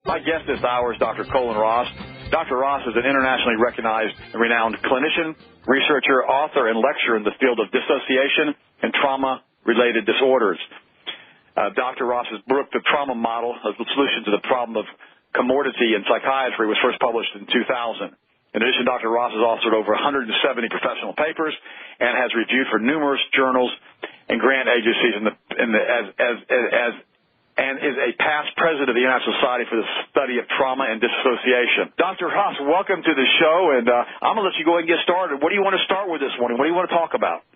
My guest this hour is Dr. Colin Ross. Dr. Ross is an internationally recognized and renowned clinician, researcher, author, and lecturer in the field of dissociation and trauma-related disorders. Dr. Ross's book, The Trauma Model, a solution to the problem of comorbidity in psychiatry, was first published in 2000. In addition, Dr. Ross has authored over 170 professional papers and has reviewed for numerous journals and grant agencies and is a past president of the International Society for the Study of Trauma and Dissociation. Dr. Ross, welcome to the show, and I'm going to let you go ahead and get started. What do you want to start with this morning? What do you want to talk about?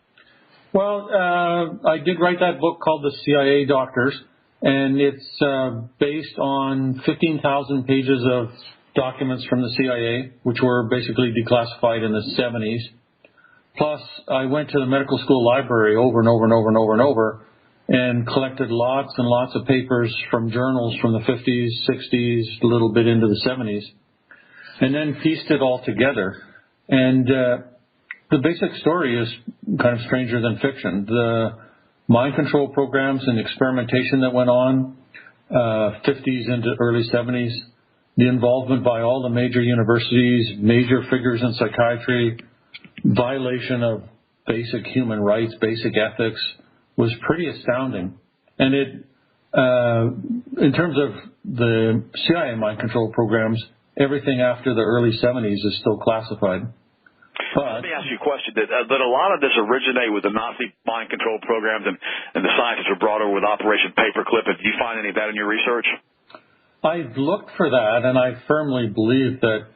Well, I did write that book called The CIA Doctors, and it's based on 15,000 pages of documents from the CIA, which were basically declassified in the 70s. Plus, I went to the medical school library over and over and collected lots and lots of papers from journals from the 50s, 60s, a little bit into the 70s, and then pieced it all together. And the basic story is kind of stranger than fiction. The mind control programs and experimentation that went on, 50s into early 70s, the involvement by all the major universities, major figures in psychiatry, violation of basic human rights, basic ethics, was pretty astounding. And it, in terms of the CIA mind control programs, everything after the early 70s is still classified. Let me ask you a question. Did a lot of this originate with the Nazi mind control programs and the scientists were brought over with Operation Paperclip? Did you find any of that in your research? I've looked for that, and I firmly believe that,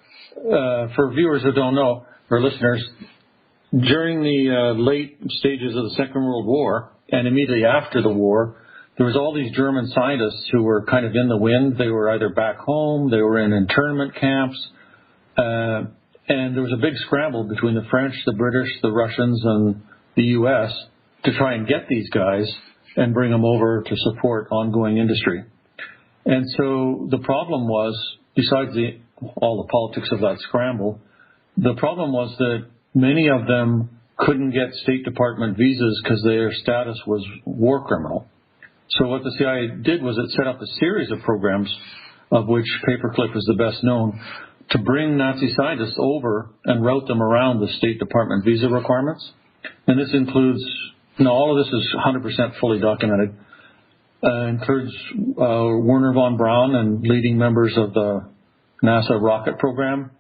for viewers who don't know, or listeners, during the late stages of the Second World War, and immediately after the war, there was all these German scientists who were kind of in the wind. They were either back home, they were in internment camps, and there was a big scramble between the French, the British, the Russians, and the U.S. to try and get these guys and bring them over to support ongoing industry. And so the problem was, besides all the politics of that scramble, the problem was that many of them couldn't get State Department visas because their status was war criminal. So what the CIA did was it set up a series of programs, of which Paperclip is the best known, to bring Nazi scientists over and route them around the State Department visa requirements. And this includes, all of this is 100% fully documented, includes Werner von Braun and leading members of the NASA rocket program,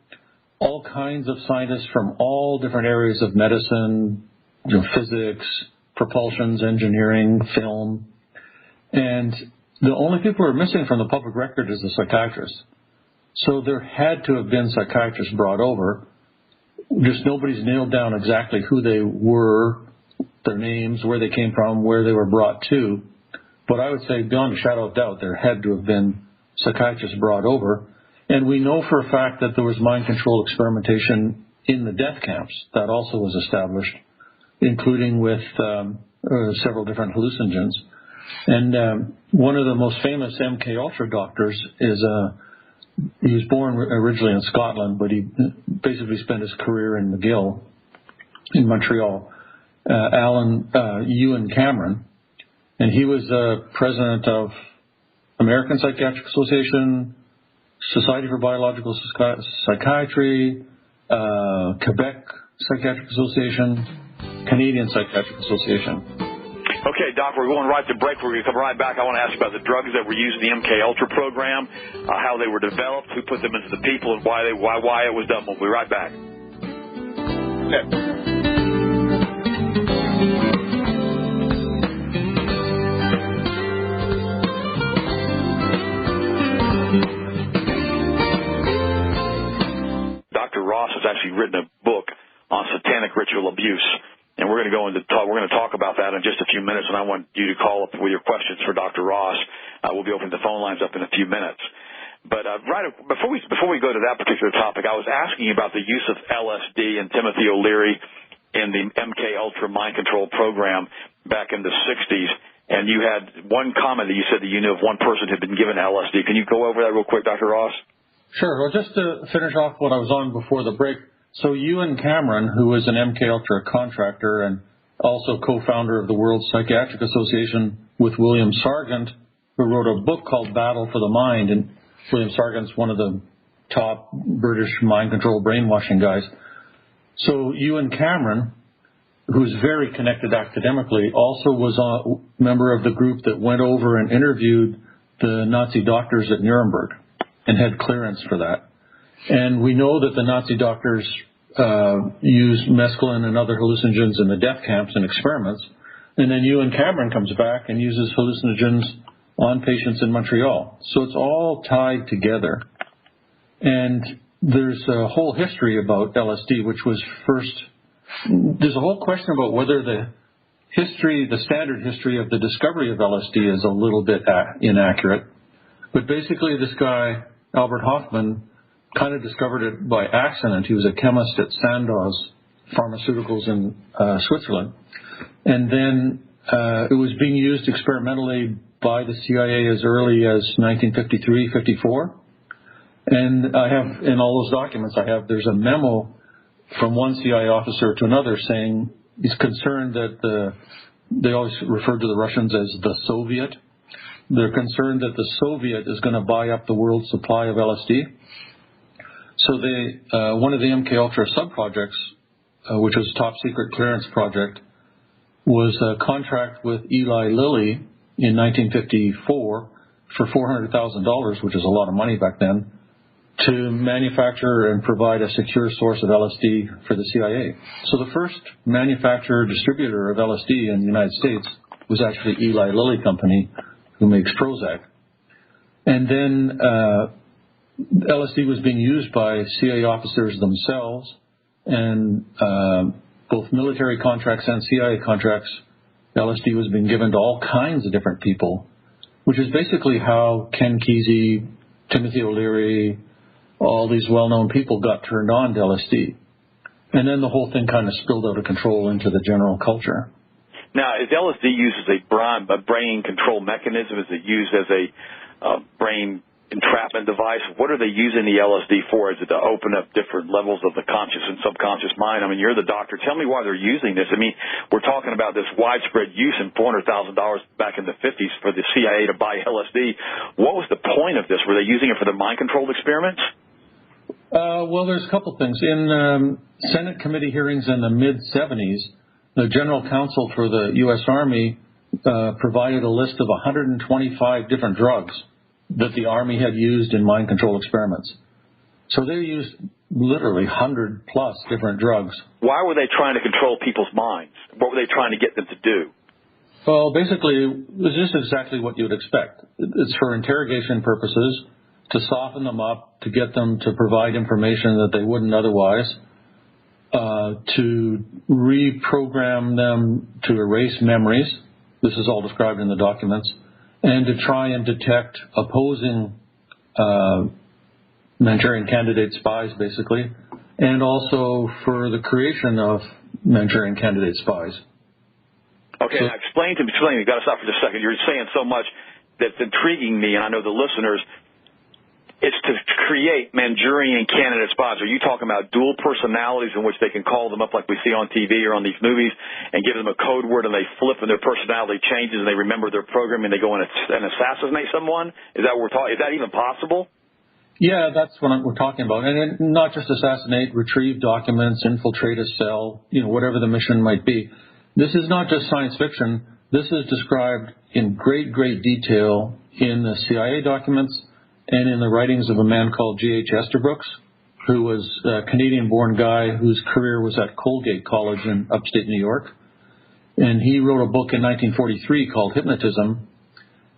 all kinds of scientists from all different areas of medicine, physics, propulsions, engineering, film. And the only people who are missing from the public record is the psychiatrists. So there had to have been psychiatrists brought over. Just nobody's nailed down exactly who they were, their names, where they came from, where they were brought to. But I would say beyond a shadow of doubt, there had to have been psychiatrists brought over. And we know for a fact that there was mind control experimentation in the death camps. That also was established, including with several different hallucinogens. And one of the most famous MK Ultra doctors is he was born originally in Scotland, but he basically spent his career in McGill in Montreal, Ewan Cameron. And he was president of American Psychiatric Association, Society for Biological Psychiatry, Quebec Psychiatric Association, Canadian Psychiatric Association. Okay, Doc, we're going right to break. We're going to come right back. I want to ask you about the drugs that were used in the MK Ultra program, how they were developed, who put them into the people, and why it was done. We'll be right back. Okay. Dr. Ross has actually written a book on satanic ritual abuse. And we're going to we're going to talk about that in just a few minutes, and I want you to call up with your questions for Dr. Ross. We'll be opening the phone lines up in a few minutes. But before we go to that particular topic, I was asking you about the use of LSD and Timothy O'Leary in the MK Ultra mind control program back in the 60s. And you had one comment that you said that you knew of one person who had been given LSD. Can you go over that real quick, Dr. Ross? Sure. Well, just to finish off what I was on before the break, so Ewan Cameron, who is an MK Ultra contractor and also co-founder of the World Psychiatric Association with William Sargent, who wrote a book called Battle for the Mind. And William Sargent's one of the top British mind control brainwashing guys. So Ewan Cameron, who's very connected academically, also was a member of the group that went over and interviewed the Nazi doctors at Nuremberg and had clearance for that. And we know that the Nazi doctors used mescaline and other hallucinogens in the death camps and experiments. And then Ewan Cameron comes back and uses hallucinogens on patients in Montreal. So it's all tied together. And there's a whole history about LSD, which was first. There's a whole question about whether the standard history of the discovery of LSD is a little bit inaccurate. But basically, this guy, Albert Hoffman, kind of discovered it by accident. He was a chemist at Sandoz Pharmaceuticals in Switzerland. And then it was being used experimentally by the CIA as early as 1953, 54. And I have, in all those documents there's a memo from one CIA officer to another saying he's concerned that they always refer to the Russians as the Soviet. They're concerned that the Soviet is going to buy up the world's supply of LSD. So one of the MK Ultra sub-projects, which was a top secret clearance project, was a contract with Eli Lilly in 1954 for $400,000, which is a lot of money back then, to manufacture and provide a secure source of LSD for the CIA. So the first manufacturer distributor of LSD in the United States was actually Eli Lilly Company, who makes Prozac. And then LSD was being used by CIA officers themselves, and both military contracts and CIA contracts, LSD was being given to all kinds of different people, which is basically how Ken Kesey, Timothy O'Leary, all these well-known people got turned on to LSD. And then the whole thing kind of spilled out of control into the general culture. Now, is LSD used as a brain control mechanism? Is it used as a brain entrapment device? What are they using the LSD for? Is it to open up different levels of the conscious and subconscious mind? I mean, you're the doctor. Tell me why they're using this. I mean, we're talking about this widespread use and $400,000 back in the 50s for the CIA to buy LSD. What was the point of this? Were they using it for the mind-controlled experiments? Well, there's a couple things. In Senate committee hearings in the mid-'70s, the general counsel for the U.S. Army provided a list of 125 different drugs that the Army had used in mind control experiments. So they used literally 100-plus different drugs. Why were they trying to control people's minds? What were they trying to get them to do? Well, basically, it was just exactly what you would expect. It's for interrogation purposes, to soften them up, to get them to provide information that they wouldn't otherwise, to reprogram them to erase memories. This is all described in the documents. And to try and detect opposing Manchurian candidate spies, basically, and also for the creation of Manchurian candidate spies. Okay, now explain to me. You've got to stop for just a second. You're saying so much that's intriguing me, and I know the listeners. It's to create Manchurian candidate spies. Are you talking about dual personalities in which they can call them up like we see on TV or on these movies and give them a code word and they flip and their personality changes and they remember their program and they go and assassinate someone? Is that what we're talking? Is that even possible? Yeah, that's what we're talking about. And not just assassinate, retrieve documents, infiltrate a cell, whatever the mission might be. This is not just science fiction. This is described in great, great detail in the CIA documents and in the writings of a man called G.H. Esterbrook, who was a Canadian-born guy whose career was at Colgate College in upstate New York. And he wrote a book in 1943 called Hypnotism.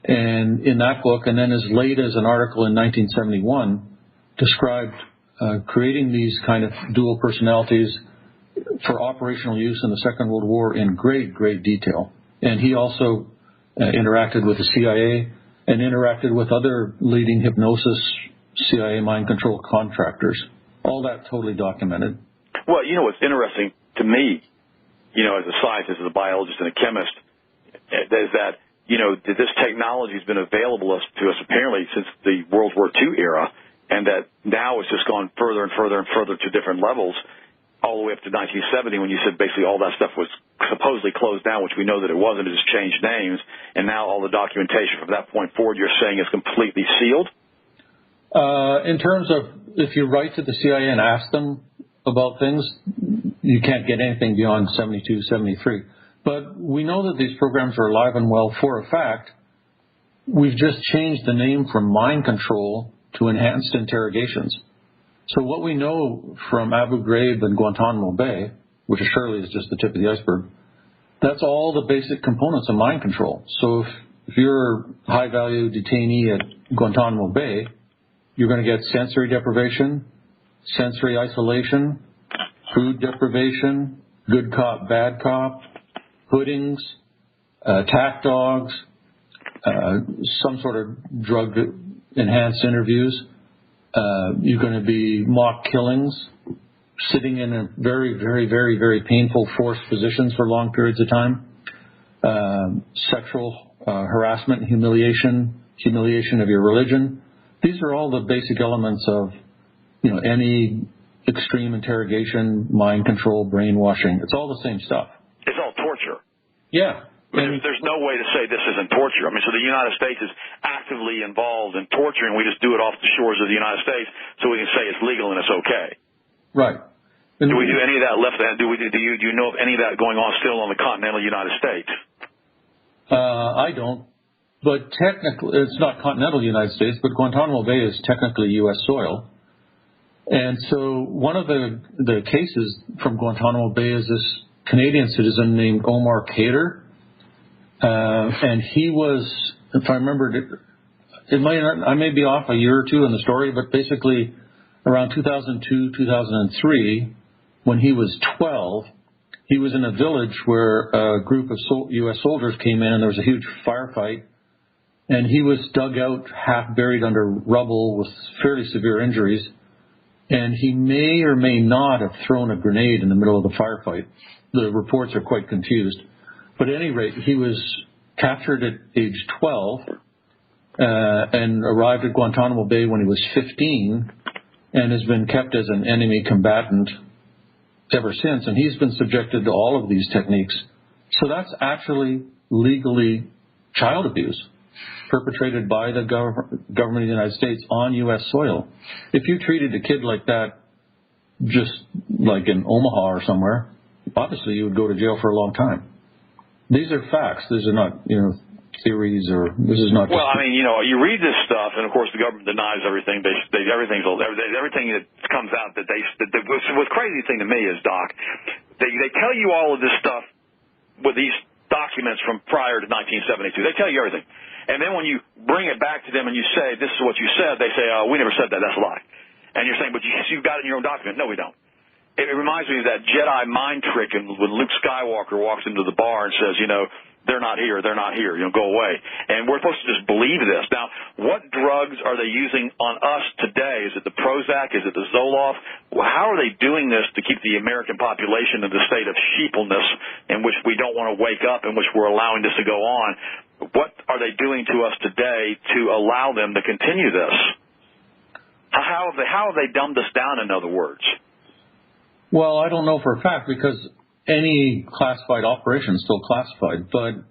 And in that book, and then as late as an article in 1971, described creating these kind of dual personalities for operational use in the Second World War in great, great detail. And he also interacted with the CIA and interacted with other leading hypnosis CIA mind control contractors. All that totally documented. Well, what's interesting to me, as a scientist, as a biologist and a chemist, is that, this technology has been available to us apparently since the World War II era, and that now it's just gone further and further and further to different levels, all the way up to 1970 when you said basically all that stuff was supposedly closed down, which we know that it wasn't. It just changed names, and now all the documentation from that point forward you're saying is completely sealed? In terms of if you write to the CIA and ask them about things, you can't get anything beyond 72, 73. But we know that these programs are alive and well for a fact. We've just changed the name from mind control to enhanced interrogations. So what we know from Abu Ghraib and Guantanamo Bay, which surely is just the tip of the iceberg, that's all the basic components of mind control. So if you're a high-value detainee at Guantanamo Bay, you're going to get sensory deprivation, sensory isolation, food deprivation, good cop, bad cop, hoodings, attack dogs, some sort of drug-enhanced interviews. You're going to be mock killings, sitting in a very, very, very, very painful forced positions for long periods of time, sexual harassment, humiliation of your religion. These are all the basic elements of, any extreme interrogation, mind control, brainwashing. It's all the same stuff. It's all torture. Yeah. There's no way to say this isn't torture. I mean, so the United States is actively involved in torture, and we just do it off the shores of the United States so we can say it's legal and it's okay. Right. Do we do any of that left? Do you know of any of that going on still on the continental United States? I don't. But technically, it's not continental United States, but Guantanamo Bay is technically U.S. soil. And so one of the cases from Guantanamo Bay is this Canadian citizen named Omar Kader. And he was, if I remember, I may be off a year or two in the story, but basically around 2002, 2003, when he was 12, he was in a village where a group of U.S. soldiers came in and there was a huge firefight. And he was dug out, half buried under rubble with fairly severe injuries. And he may or may not have thrown a grenade in the middle of the firefight. The reports are quite confused. But at any rate, he was captured at age 12 and arrived at Guantanamo Bay when he was 15 and has been kept as an enemy combatant ever since. And he's been subjected to all of these techniques. So that's actually legally child abuse perpetrated by the government of the United States on U.S. soil. If you treated a kid like that, just like in Omaha or somewhere, obviously you would go to jail for a long time. These are facts. These are not, theories, or this is not. Well, I mean, you read this stuff, and of course the government denies everything. Everything that comes out that what's crazy thing to me is, Doc, they tell you all of this stuff with these documents from prior to 1972. They tell you everything. And then when you bring it back to them and you say, this is what you said, they say, we never said that. That's a lie. And you're saying, but you've got it in your own document. No, we don't. It reminds me of that Jedi mind trick and when Luke Skywalker walks into the bar and says, they're not here, go away. And we're supposed to just believe this. Now, what drugs are they using on us today? Is it the Prozac? Is it the Zoloft? How are they doing this to keep the American population in the state of sheepleness in which we don't want to wake up, in which we're allowing this to go on? What are they doing to us today to allow them to continue this? How have they dumbed us down, in other words? Well, I don't know for a fact because any classified operation is still classified. But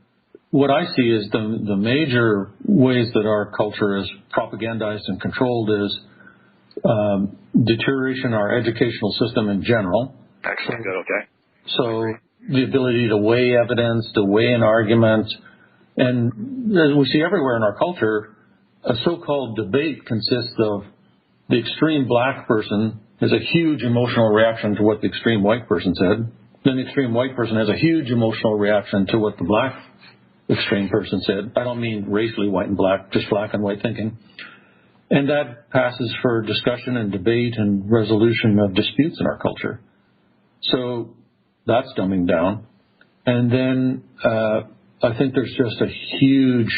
what I see is the major ways that our culture is propagandized and controlled is deterioration in our educational system in general. Excellent. Good. Okay. So the ability to weigh evidence, to weigh an argument. And as we see everywhere in our culture, a so-called debate consists of the extreme black person has a huge emotional reaction to what the extreme white person said. Then the extreme white person has a huge emotional reaction to what the black extreme person said. I don't mean racially white and black, just black and white thinking. And that passes for discussion and debate and resolution of disputes in our culture. So that's dumbing down. And then I think there's just a huge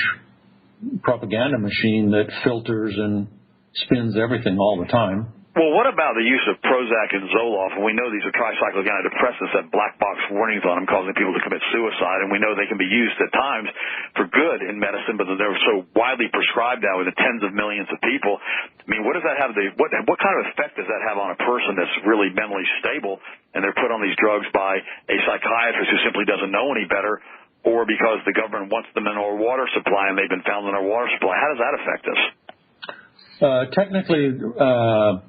propaganda machine that filters and spins everything all the time. Well, what about the use of Prozac and Zoloft? And we know these are tricyclic antidepressants that have black box warnings on them, causing people to commit suicide. And we know they can be used at times for good in medicine, but they're so widely prescribed now with the tens of millions of people. I mean, what does that have? What kind of effect does that have on a person that's really mentally stable and they're put on these drugs by a psychiatrist who simply doesn't know any better, or because the government wants them in our water supply and they've been found in our water supply? How does that affect us? Technically,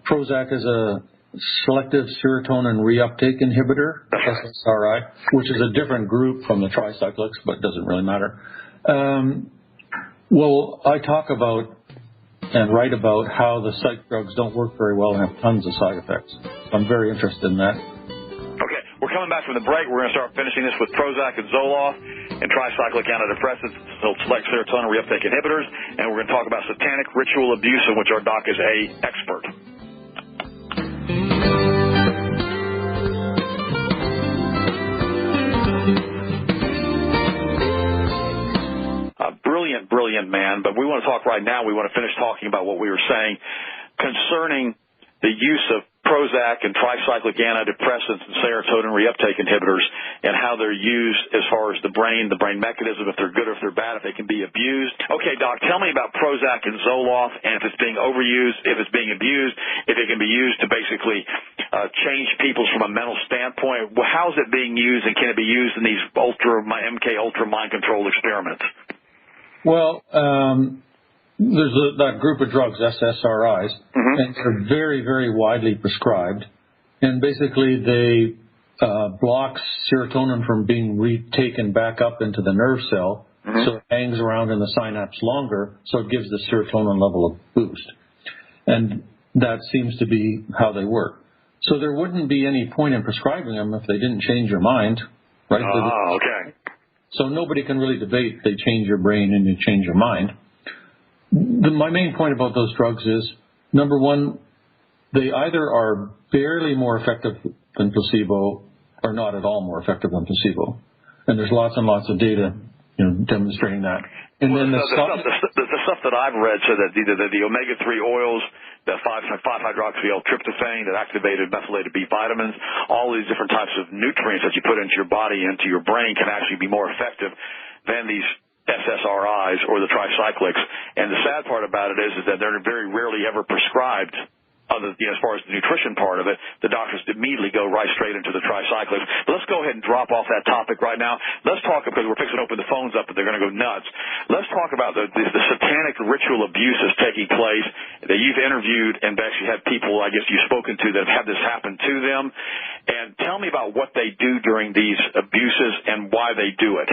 Prozac is a selective serotonin reuptake inhibitor, SSRI, which is a different group from the tricyclics, but doesn't really matter. Well, I talk about and write about how the psych drugs don't work very well and have tons of side effects. I'm very interested in that. Okay, we're coming back from the break. We're going to start finishing this with Prozac and Zoloft and tricyclic antidepressants, select serotonin reuptake inhibitors, and we're going to talk about satanic ritual abuse, in which our doc is a expert. Brilliant man, but we want to talk right now. We want to finish talking about what we were saying concerning the use of Prozac and tricyclic antidepressants and serotonin reuptake inhibitors and how they're used as far as the brain mechanism, if they're good or if they're bad, if they can be abused. Okay, Doc, tell me about Prozac and Zoloft, and if it's being overused, if it's being abused, if it can be used to basically change people from a mental standpoint. Well, how is it being used, and can it be used in these MK Ultra mind control experiments? Well, there's that group of drugs, SSRIs, and they're very, very widely prescribed. And basically, they block serotonin from being retaken back up into the nerve cell, so it hangs around in the synapse longer, so it gives the serotonin level a boost. And that seems to be how they work. So there wouldn't be any point in prescribing them if they didn't change your mind, right? Oh, okay. So nobody can really debate they change your brain and you change your mind. My main point about those drugs is, number one, they either are barely more effective than placebo or not at all more effective than placebo. And there's lots and lots of data demonstrating that. And then the stuff that I've read said that either the omega-3 oils, the 5-hydroxyl-tryptophan, that activated methylated B vitamins, all these different types of nutrients that you put into your body, into your brain, can actually be more effective than these SSRIs or the tricyclics. And the sad part about it is that they're very rarely ever prescribed. As far as the nutrition part of it, the doctors immediately go right straight into the tricyclics. But let's go ahead and drop off that topic right now. Let's talk, because we're fixing to open the phones up, but they're going to go nuts. Let's talk about the satanic ritual abuses taking place that you've interviewed and actually had people, I guess, you've spoken to that have had this happen to them. And tell me about what they do during these abuses and why they do it.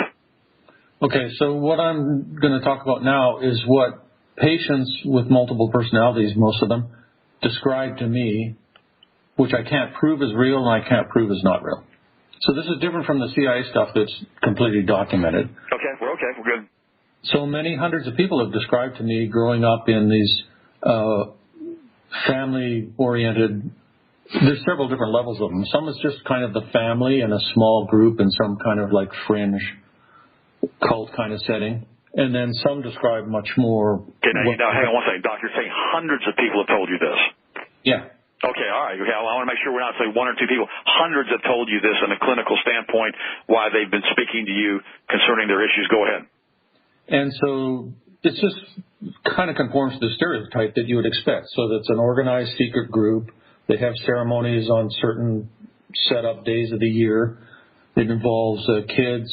Okay, so what I'm going to talk about now is what patients with multiple personalities, most of them, describe to me, which I can't prove is real and I can't prove is not real. So this is different from the CIA stuff that's completely documented. Okay, we're good. So many hundreds of people have described to me growing up in these family-oriented, there's several different levels of them. Some is just kind of the family and a small group and some kind of like fringe cult kind of setting. And then some describe much more. Okay, now hang on one second, Doc. You're saying hundreds of people have told you this. Yeah. Okay, all right. Okay, I want to make sure we're not saying one or two people. Hundreds have told you this in a clinical standpoint, why they've been speaking to you concerning their issues. Go ahead. And so it's just kind of conforms to the stereotype that you would expect. So that's an organized secret group. They have ceremonies on certain set-up days of the year. It involves kids.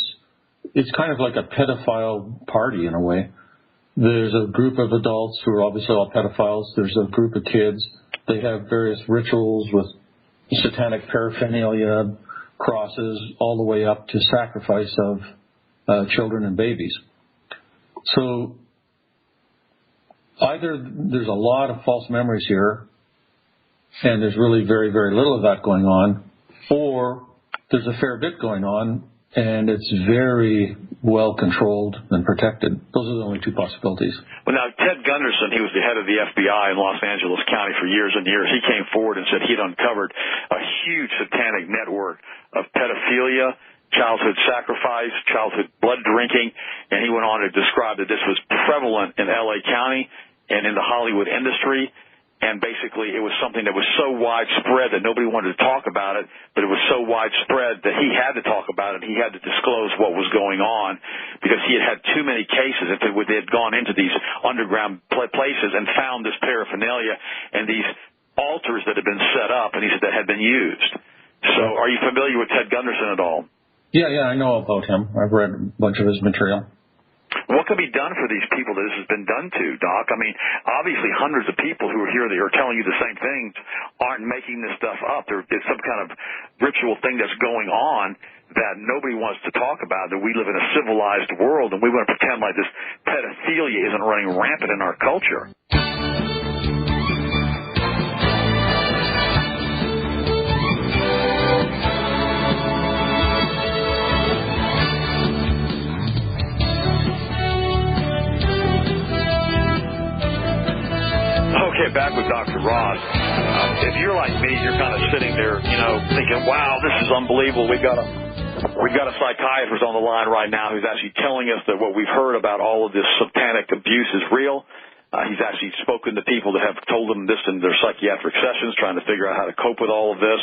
It's kind of like a pedophile party in a way. There's a group of adults who are obviously all pedophiles. There's a group of kids. They have various rituals with satanic paraphernalia, crosses, all the way up to sacrifice of children and babies. So either there's a lot of false memories here, and there's really very, very little of that going on, or there's a fair bit going on, and it's very well controlled and protected. Those are the only two possibilities. Well, now, Ted Gunderson, he was the head of the FBI in Los Angeles County for years and years. He came forward and said he'd uncovered a huge satanic network of pedophilia, childhood sacrifice, childhood blood drinking, and he went on to describe that this was prevalent in L.A. County and in the Hollywood industry. And basically, it was something that was so widespread that nobody wanted to talk about it, but it was so widespread that he had to talk about it. He had to disclose what was going on because he had too many cases. If they had gone into these underground places and found this paraphernalia and these altars that had been set up, and he said that had been used. So are you familiar with Ted Gunderson at all? Yeah, I know about him. I've read a bunch of his material. What can be done for these people that this has been done to, Doc? I mean, obviously hundreds of people who are here that are telling you the same things aren't making this stuff up. It's some kind of ritual thing that's going on that nobody wants to talk about, that we live in a civilized world, and we want to pretend like this pedophilia isn't running rampant in our culture. Okay, back with Dr. Ross. If you're like me, you're kind of sitting there, thinking, wow, this is unbelievable. We've got a psychiatrist on the line right now who's actually telling us that what we've heard about all of this satanic abuse is real. He's actually spoken to people that have told him this in their psychiatric sessions, trying to figure out how to cope with all of this.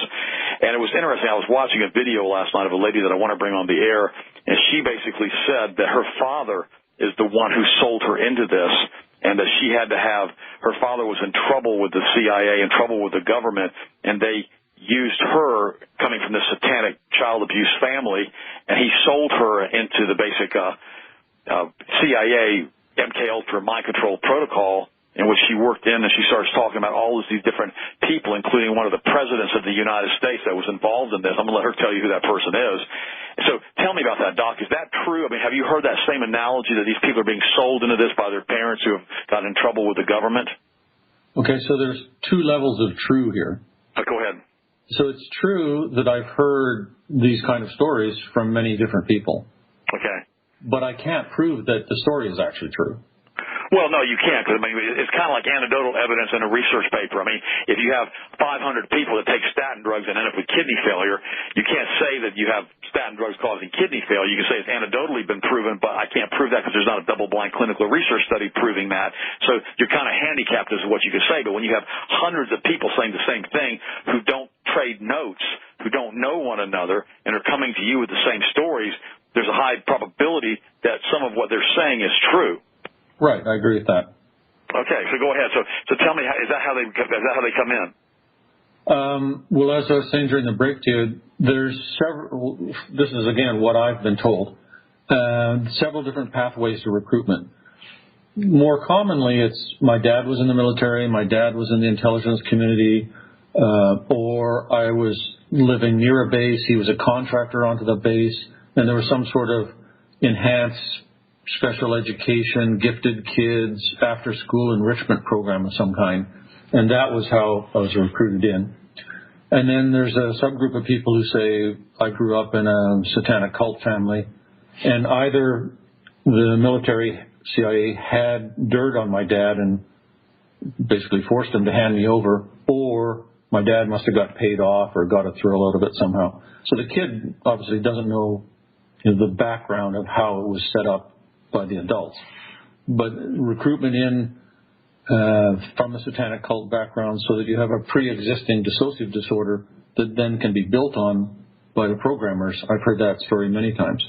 And it was interesting. I was watching a video last night of a lady that I want to bring on the air, and she basically said that her father is the one who sold her into this, and that she had to have, her father was in trouble with the CIA, in trouble with the government, and they used her coming from the satanic child abuse family, and he sold her into the basic CIA MKUltra mind control protocol, in which she worked in, and she starts talking about all of these different people, including one of the presidents of the United States that was involved in this. I'm going to let her tell you who that person is. So tell me about that, Doc. Is that true? I mean, have you heard that same analogy that these people are being sold into this by their parents who have gotten in trouble with the government? Okay, so there's two levels of true here. Go ahead. So it's true that I've heard these kind of stories from many different people. Okay. But I can't prove that the story is actually true. Well, no, you can't, because, I mean, it's kind of like anecdotal evidence in a research paper. I mean, if you have 500 people that take statin drugs and end up with kidney failure, you can't say that you have statin drugs causing kidney failure. You can say it's anecdotally been proven, but I can't prove that because there's not a double-blind clinical research study proving that. So you're kind of handicapped as to what you can say. But when you have hundreds of people saying the same thing who don't trade notes, who don't know one another, and are coming to you with the same stories, there's a high probability that some of what they're saying is true. Right, I agree with that. Okay, so go ahead. So tell me, is that how they come in? Well, as I was saying during the break to you, there's several. This is again what I've been told. Several different pathways to recruitment. More commonly, it's my dad was in the military, my dad was in the intelligence community, or I was living near a base. He was a contractor onto the base, and there was some sort of enhanced special education, gifted kids, after-school enrichment program of some kind. And that was how I was recruited in. And then there's a subgroup of people who say, I grew up in a satanic cult family, and either the military CIA had dirt on my dad and basically forced him to hand me over, or my dad must have got paid off or got a thrill out of it somehow. So the kid obviously doesn't know the background of how it was set up by the adults. But recruitment in from a satanic cult background so that you have a pre-existing dissociative disorder that then can be built on by the programmers. I've heard that story many times.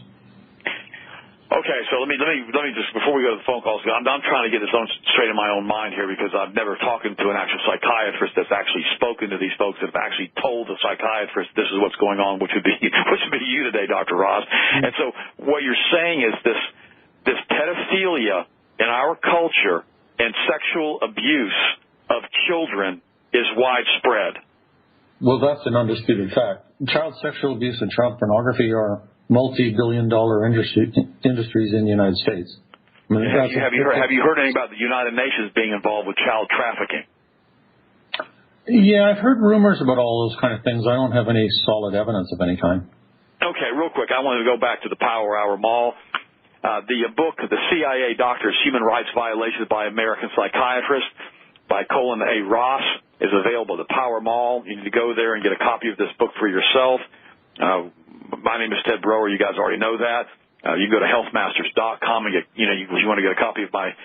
Okay, so let me just, before we go to the phone calls, I'm trying to get this straight in my own mind here, because I've never talked to an actual psychiatrist that's actually spoken to these folks that have actually told the psychiatrist this is what's going on, which would be you today, Dr. Ross. And so what you're saying is this pedophilia in our culture and sexual abuse of children is widespread. Well, that's an undisputed fact. Child sexual abuse and child pornography are multi-billion-dollar industries in the United States. I mean, have you heard anything about the United Nations being involved with child trafficking? Yeah, I've heard rumors about all those kind of things. I don't have any solid evidence of any kind. Okay, real quick, I wanted to go back to the Power Hour Mall. The book, The CIA Doctors, Human Rights Violations by American Psychiatrists, by Colin A. Ross, is available at the Power Mall. You need to go there and get a copy of this book for yourself. My name is Ted Brower. You guys already know that. You can go to healthmasters.com and get, you want to get a copy of my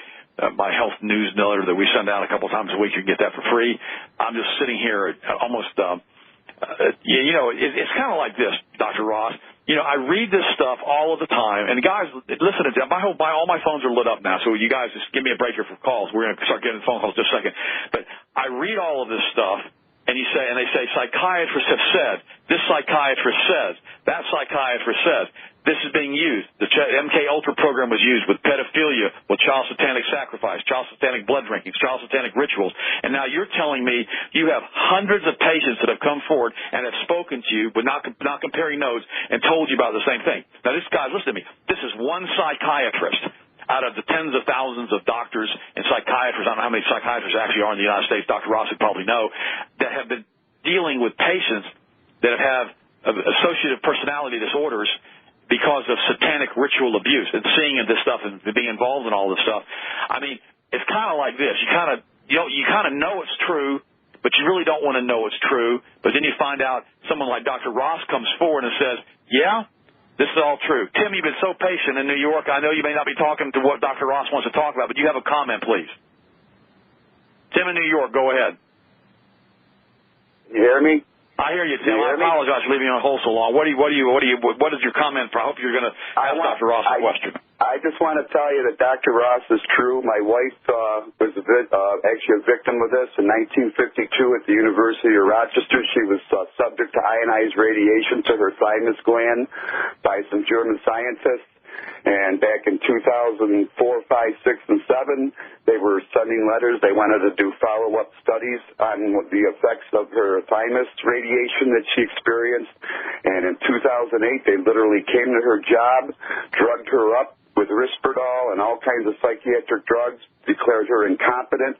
health newsletter that we send out a couple times a week. You can get that for free. I'm just sitting here almost, it's kind of like this, Dr. Ross. I read this stuff all of the time, and guys, listen to them. All my phones are lit up now, so you guys just give me a break here for calls. We're going to start getting phone calls in just a second. But I read all of this stuff, and they say psychiatrists have said, this psychiatrist says, that psychiatrist says, this is being used. The MK Ultra program was used with pedophilia, with child satanic sacrifice, child satanic blood drinking, child satanic rituals. And now you're telling me you have hundreds of patients that have come forward and have spoken to you, but not comparing notes, and told you about the same thing. Now, this guy, listen to me. This is one psychiatrist out of the tens of thousands of doctors and psychiatrists. I don't know how many psychiatrists actually are in the United States. Dr. Ross would probably know, that have been dealing with patients that have associative personality disorders because of satanic ritual abuse and seeing this stuff and being involved in all this stuff. I mean, it's kind of like this. You kind of know it's true, but you really don't want to know it's true. But then you find out someone like Dr. Ross comes forward and says, yeah, this is all true. Tim, you've been so patient in New York. I know you may not be talking to what Dr. Ross wants to talk about, but you have a comment, please. Tim in New York, go ahead. You hear me? I hear you, Tim. I apologize for leaving you on hold so long. What is your comment for? I hope you're going to ask Dr. Ross a question. I just want to tell you that Dr. Ross is true. My wife was actually a victim of this in 1952 at the University of Rochester. She was subject to ionized radiation to her thymus gland by some German scientists. And back in 2004, 5, 6, and 7, they were sending letters. They wanted to do follow-up studies on the effects of her thymus radiation that she experienced. And in 2008, they literally came to her job, drugged her up with Risperdal and all kinds of psychiatric drugs, declared her incompetent,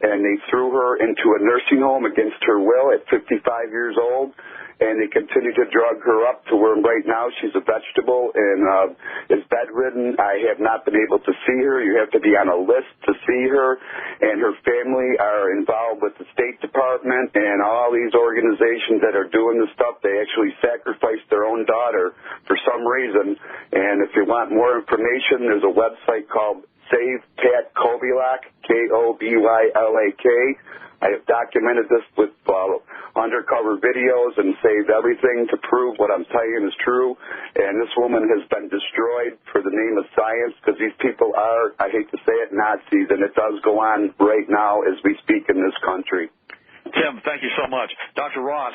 and they threw her into a nursing home against her will at 55 years old. And they continue to drug her up to where right now she's a vegetable and is bedridden. I have not been able to see her. You have to be on a list to see her. And her family are involved with the State Department and all these organizations that are doing this stuff. They actually sacrificed their own daughter for some reason. And if you want more information, there's a website called Save Pat Kobielak, Kobylack. I have documented this with undercover videos and saved everything to prove what I'm telling you is true. And this woman has been destroyed for the name of science because these people are, I hate to say it, Nazis, and it does go on right now as we speak in this country. Tim, thank you so much. Dr. Ross,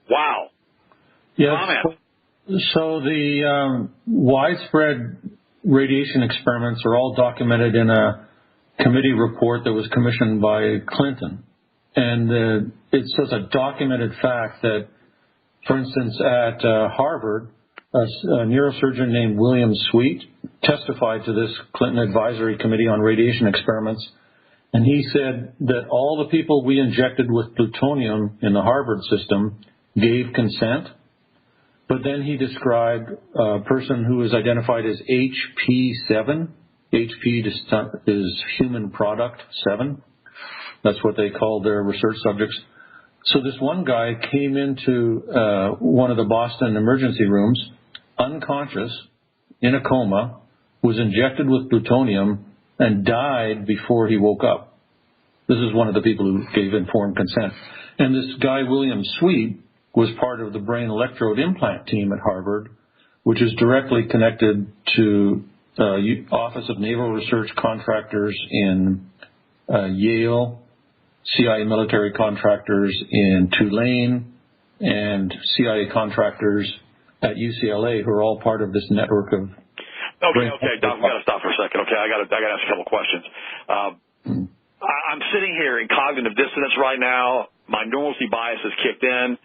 wow. Yes. Comment. So the widespread radiation experiments are all documented in a committee report that was commissioned by Clinton. And it's just a documented fact that, for instance, at Harvard, a neurosurgeon named William Sweet testified to this Clinton Advisory Committee on Radiation Experiments, and he said that all the people we injected with plutonium in the Harvard system gave consent, but then he described a person who was identified as HP7. HP is human product 7. That's what they called their research subjects. So this one guy came into one of the Boston emergency rooms, unconscious, in a coma, was injected with plutonium, and died before he woke up. This is one of the people who gave informed consent. And this guy, William Sweet, was part of the brain electrode implant team at Harvard, which is directly connected to Office of Naval Research contractors in Yale, CIA military contractors in Tulane, and CIA contractors at UCLA, who are all part of this network of. Okay, Doc, we got to stop for a second. Okay, I got to ask a couple questions. I'm sitting here in cognitive dissonance right now. My normalcy bias has kicked in.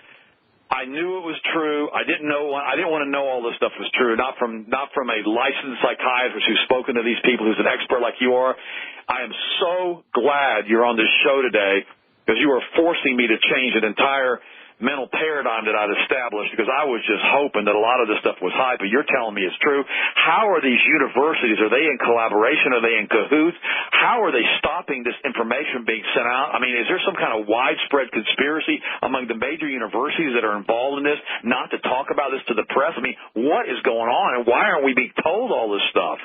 I knew it was true. I didn't want to know all this stuff was true. Not from a licensed psychiatrist who's spoken to these people, who's an expert like you are. I am so glad you're on this show today because you are forcing me to change an entire mental paradigm that I'd established, because I was just hoping that a lot of this stuff was hype, but you're telling me it's true. How are these universities? Are they in collaboration? Are they in cahoots? How are they stopping this information being sent out? I mean, is there some kind of widespread conspiracy among the major universities that are involved in this not to talk about this to the press? I mean, what is going on, and why aren't we being told all this stuff?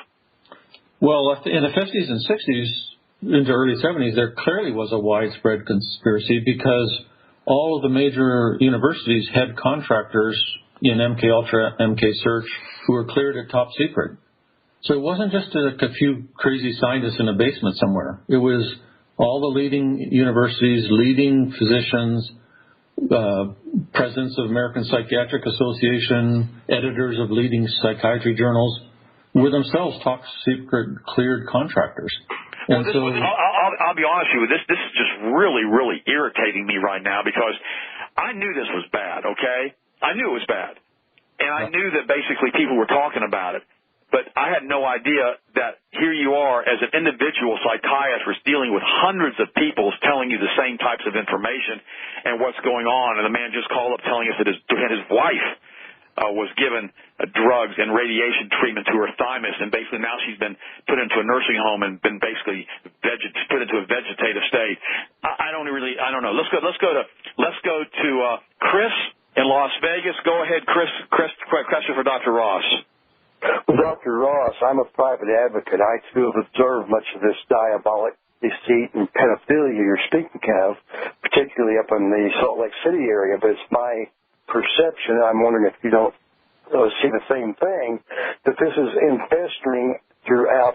Well, in the 50s and 60s, into early 70s, there clearly was a widespread conspiracy because all of the major universities had contractors in MK Ultra, MK Search, who were cleared at top secret. So it wasn't just a few crazy scientists in a basement somewhere. It was all the leading universities, leading physicians, presidents of American Psychiatric Association, editors of leading psychiatry journals, were themselves top secret cleared contractors. Well, I'll be honest with you, this is just really, really irritating me right now because I knew this was bad, okay? I knew it was bad. And I knew that basically people were talking about it. But I had no idea that here you are as an individual psychiatrist dealing with hundreds of people telling you the same types of information and what's going on. And the man just called up telling us that his wife was given drugs and radiation treatment to her thymus, and basically now she's been put into a nursing home and been basically put into a vegetative state. I don't know. Let's go to Chris in Las Vegas. Go ahead, Chris. Question for Dr. Ross. Well, Dr. Ross, I'm a private advocate. I, too, have observed much of this diabolic deceit and pedophilia you're speaking of, particularly up in the Salt Lake City area. But it's my perception, I'm wondering if you don't see the same thing, that this is infesting throughout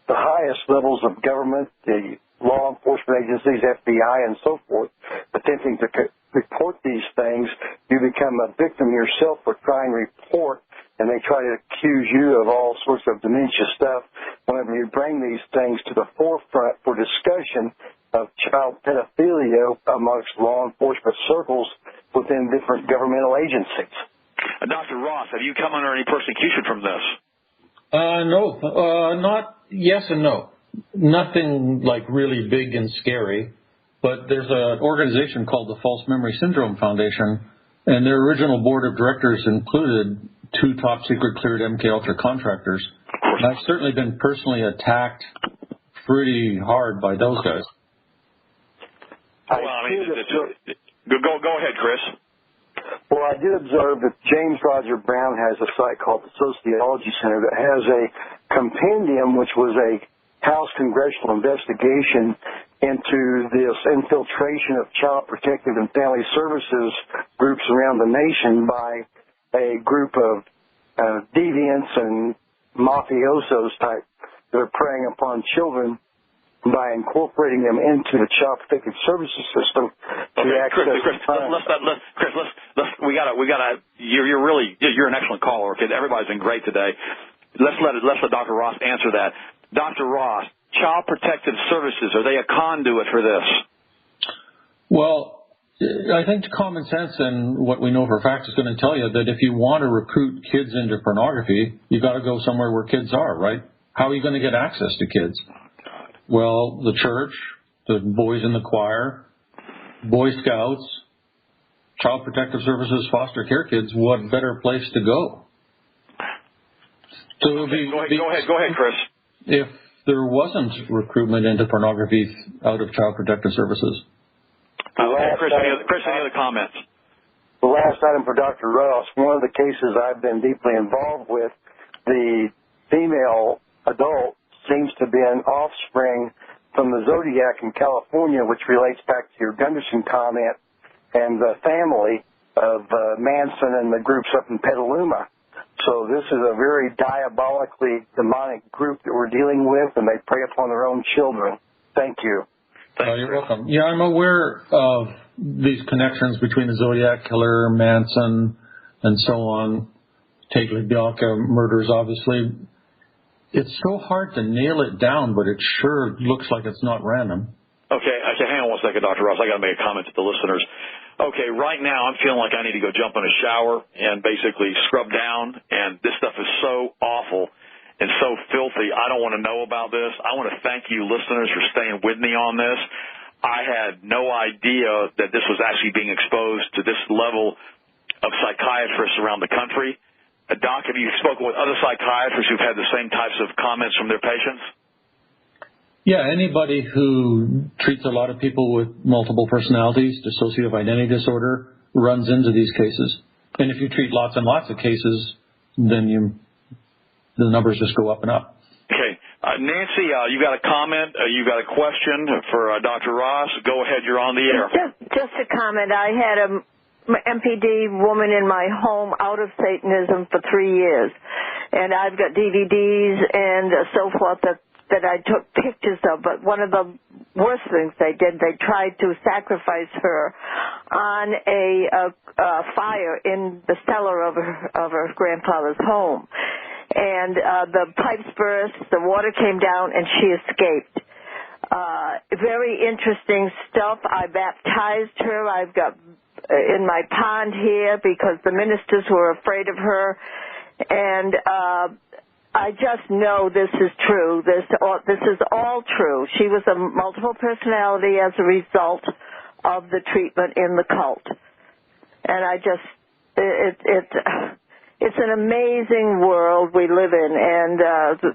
the highest levels of government, the law enforcement agencies, FBI, and so forth, attempting to report these things. You become a victim yourself for trying to report, and they try to accuse you of all sorts of dementia stuff whenever you bring these things to the forefront for discussion of child pedophilia amongst law enforcement circles within different governmental agencies. Dr. Ross, have you come under any persecution from this? No, not yes and no. Nothing like really big and scary, but there's an organization called the False Memory Syndrome Foundation, and their original board of directors included 2 top secret cleared MKUltra contractors. And I've certainly been personally attacked pretty hard by those guys. Well, I mean, go ahead, Chris. Well, I did observe that James Roger Brown has a site called the Sociology Center that has a compendium, which was a House congressional investigation into this infiltration of child protective and family services groups around the nation by a group of deviants and mafiosos type that are preying upon children by incorporating them into the child protective services system to access. You're an excellent caller. Okay, everybody's been great today. Let's let Dr. Ross answer that. Dr. Ross, child protective services, are they a conduit for this? Well, I think common sense and what we know for a fact is going to tell you that if you want to recruit kids into pornography, you got to go somewhere where kids are, right? How are you going to get access to kids? Well, the church, the boys in the choir, Boy Scouts, Child Protective Services, foster care kids, what better place to go? So go ahead, Chris. If there wasn't recruitment into pornography out of Child Protective Services. Chris, any other comments? The last item for Dr. Ross, one of the cases I've been deeply involved with, the female adult seems to be an offspring from the Zodiac in California, which relates back to your Gunderson comment and the family of Manson and the groups up in Petaluma. So this is a very diabolically demonic group that we're dealing with, and they prey upon their own children. Thank you. You're welcome. Yeah, I'm aware of these connections between the Zodiac Killer, Manson, and so on. Take Bianca murders, obviously. It's so hard to nail it down, but it sure looks like it's not random. Okay, hang on one second, Dr. Ross. I got to make a comment to the listeners. Okay, right now I'm feeling like I need to go jump in a shower and basically scrub down, and this stuff is so awful and so filthy. I don't want to know about this. I want to thank you listeners for staying with me on this. I had no idea that this was actually being exposed to this level of psychiatrists around the country. Doc, have you spoken with other psychiatrists who've had the same types of comments from their patients? Yeah, anybody who treats a lot of people with multiple personalities, dissociative identity disorder, runs into these cases. And if you treat lots and lots of cases, then the numbers just go up and up. Okay. Nancy, you got a comment? You got a question for Dr. Ross? Go ahead. You're on the air. Just a comment. I had a MPD woman in my home out of Satanism for 3 years. And I've got DVDs and so forth that I took pictures of. But one of the worst things they did. They tried to sacrifice her on a fire in the cellar of her grandfather's home. And the pipes burst, the water came down, and she escaped. Very interesting stuff. I baptized her. I've got in my pond here because the ministers were afraid of her. And I just know this is true. This is all true. She was a multiple personality as a result of the treatment in the cult. And I just, it's an amazing world we live in, and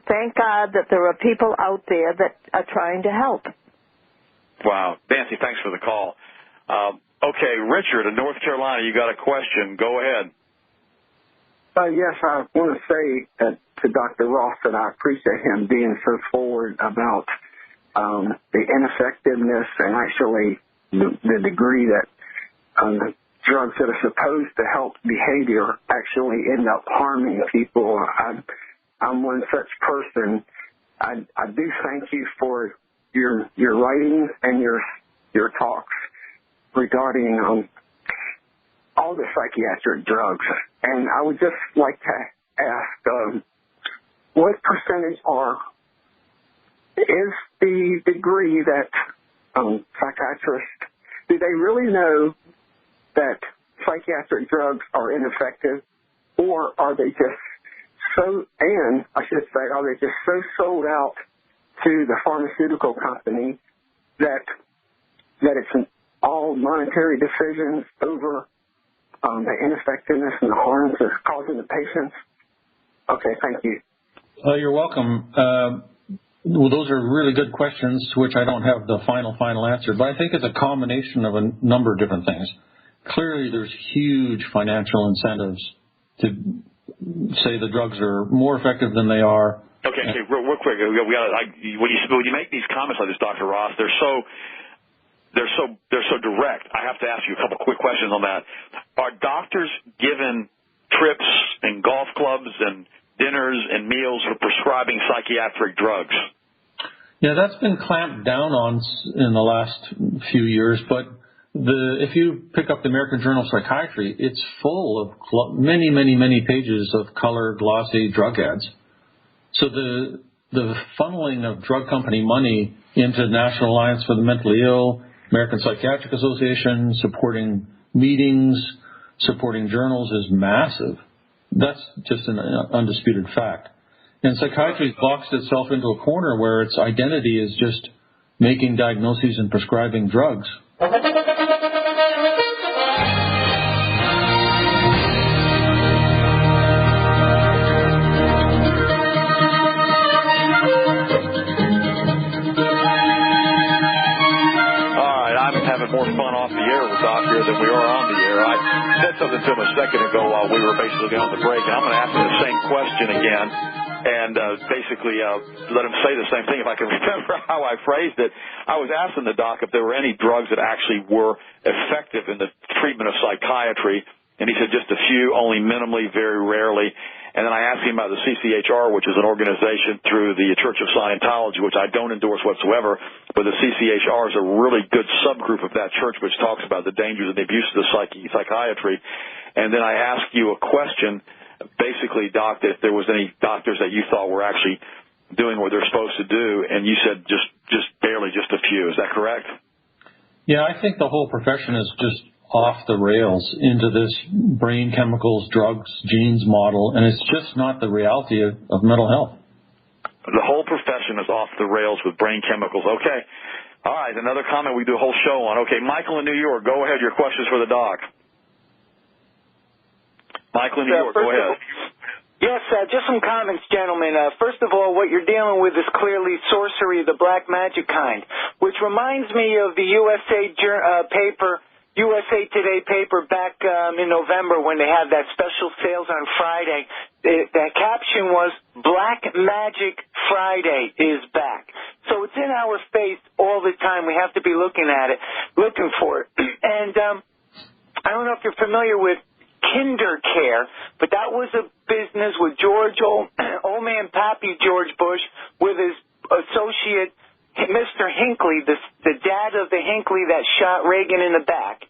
thank God that there are people out there that are trying to help. Wow. Nancy, thanks for the call. Okay, Richard in North Carolina, you got a question. Go ahead. Yes, I want to say to Dr. Ross that I appreciate him being so forward about the ineffectiveness and actually the degree that drugs that are supposed to help behavior actually end up harming people. I'm one such person. I do thank you for your writings and your talks regarding all the psychiatric drugs. And I would just like to ask, what percentage is the degree that psychiatrists, do they really know that psychiatric drugs are ineffective, or are they just are they just so sold out to the pharmaceutical company that it's all monetary decisions over the ineffectiveness and the harms it's causing the patients? Okay, thank you. You're welcome. Well, those are really good questions to which I don't have the final answer, but I think it's a combination of a number of different things. Clearly, there's huge financial incentives to say the drugs are more effective than they are. Okay, real quick. When you make these comments like this, Dr. Ross, they're so direct. I have to ask you a couple quick questions on that. Are doctors given trips and golf clubs and dinners and meals for prescribing psychiatric drugs? Yeah, that's been clamped down on in the last few years, but if you pick up the American Journal of Psychiatry, it's full of many pages of color, glossy drug ads. So the funneling of drug company money into National Alliance for the Mentally Ill, American Psychiatric Association, supporting meetings, supporting journals is massive. That's just an undisputed fact. And psychiatry boxed itself into a corner where its identity is just making diagnoses and prescribing drugs. More fun off the air with Doc here than we are on the air. I said something to him a second ago while we were basically on the break, and I'm going to ask him the same question again and basically let him say the same thing if I can remember how I phrased it. I was asking the doc if there were any drugs that actually were effective in the treatment of psychiatry, and he said just a few, only minimally, very rarely. And then I asked him about the CCHR, which is an organization through the Church of Scientology, which I don't endorse whatsoever, but the CCHR is a really good subgroup of that church which talks about the dangers and the abuse of the psychiatry. And then I asked you a question, basically, Doc, if there was any doctors that you thought were actually doing what they're supposed to do, and you said just barely, just a few. Is that correct? Yeah, I think the whole profession is just off the rails into this brain chemicals, drugs, genes model, and it's just not the reality of mental health. The whole profession is off the rails with brain chemicals. Okay. All right, another comment we do a whole show on. Okay, Michael in New York, go ahead. Your questions for the doc. Michael in New York, go ahead. Yes, just some comments, gentlemen. First of all, what you're dealing with is clearly sorcery, the black magic kind, which reminds me of the USA Today paper back in November when they had that special sales on Friday. That caption was, Black Magic Friday is back. So it's in our face all the time. We have to be looking at it, looking for it. And I don't know if you're familiar with Kinder Care, but that was a business with old man Pappy George Bush with his associate Mr. Hinckley, the dad of the Hinckley that shot Reagan in the back.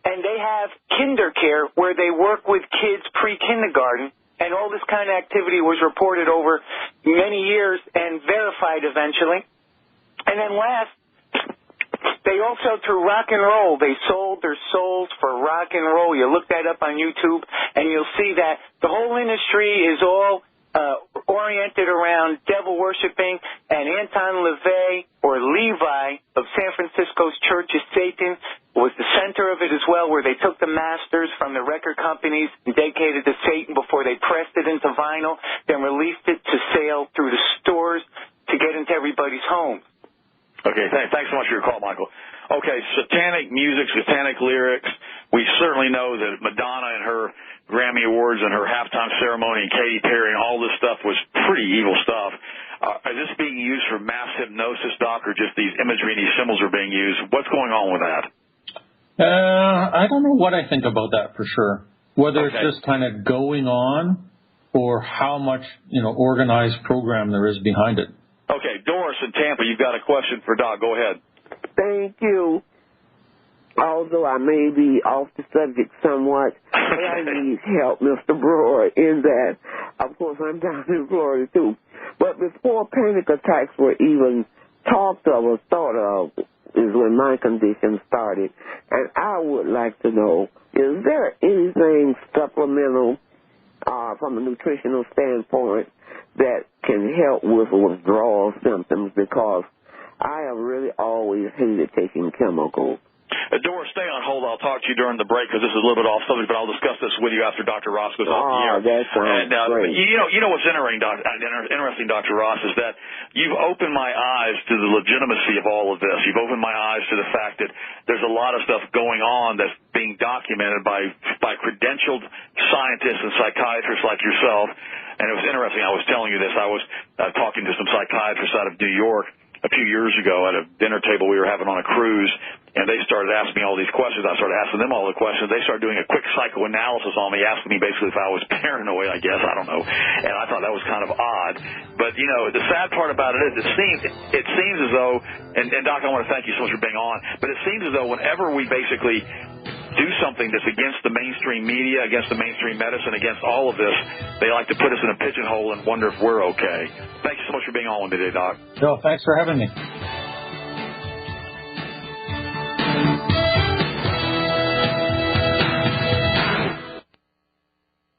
And they have kinder care where they work with kids pre-kindergarten. And all this kind of activity was reported over many years and verified eventually. And then last, they also, through rock and roll, they sold their souls for rock and roll. You look that up on YouTube, and you'll see that the whole industry is all oriented around devil worshiping, and Anton LaVey, or Levi, of San Francisco's Church of Satan, was the center of it as well, where they took the masters from the record companies and dedicated to Satan before they pressed it into vinyl, then released it to sale through the stores to get into everybody's homes. Okay, thanks so much for your call, Michael. Okay, satanic music, satanic lyrics. We certainly know that Madonna and her Grammy Awards and her halftime ceremony and Katy Perry and all this stuff was pretty evil stuff. Is this being used for mass hypnosis, Doc, or just these imagery and these symbols are being used? What's going on with that? I don't know what I think about that for sure. Whether it's just kind of going on or how much, organized program there is behind it. Okay, Doris in Tampa, you've got a question for Doc. Go ahead. Thank you. Although I may be off the subject somewhat, but I need help, Mr. Brewer, in that, of course, I'm down in Florida, too. But before panic attacks were even talked of or thought of is when my condition started. And I would like to know, is there anything supplemental from a nutritional standpoint that can help with withdrawal symptoms? Because I have really always hated taking chemicals. Doris, stay on hold. I'll talk to you during the break because this is a little bit off subject, but I'll discuss this with you after Dr. Ross goes off the air. That sounds great. You know what's interesting, Dr. Ross, is that you've opened my eyes to the legitimacy of all of this. You've opened my eyes to the fact that there's a lot of stuff going on that's being documented by credentialed scientists and psychiatrists like yourself. And it was interesting. I was telling you this. I was talking to some psychiatrists out of New York a few years ago at a dinner table we were having on a cruise, and they started asking me all these questions. I started asking them all the questions. They started doing a quick psychoanalysis on me, asking me basically if I was paranoid, I guess. I don't know. And I thought that was kind of odd. But, the sad part about it is it seems as though, and Doc, I want to thank you so much for being on, but it seems as though whenever we basically do something that's against the mainstream media, against the mainstream medicine, against all of this, they like to put us in a pigeonhole and wonder if we're okay. Thank you so much for being on with me today, Doc. No, thanks for having me.